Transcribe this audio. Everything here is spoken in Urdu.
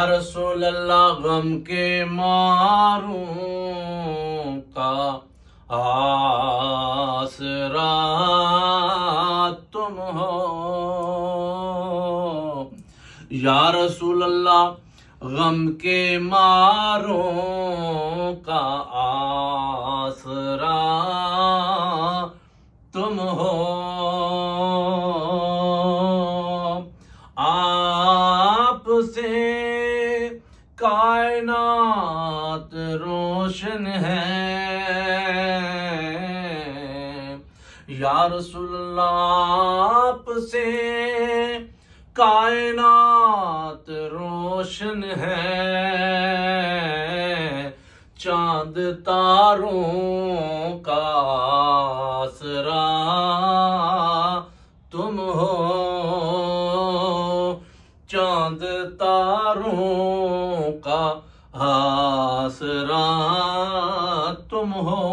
رسول اللہ غم کے ماروں کا آسرا تم ہو، یا رسول اللہ غم کے ماروں کا آسرا تم ہو، آپ سے کائنات روشن ہے، یا رسول اللہ آپ سے کائنات روشن ہے، چاند تاروں کا آسرا تم ہو، چاند تاروں کا آسرا تم ہو۔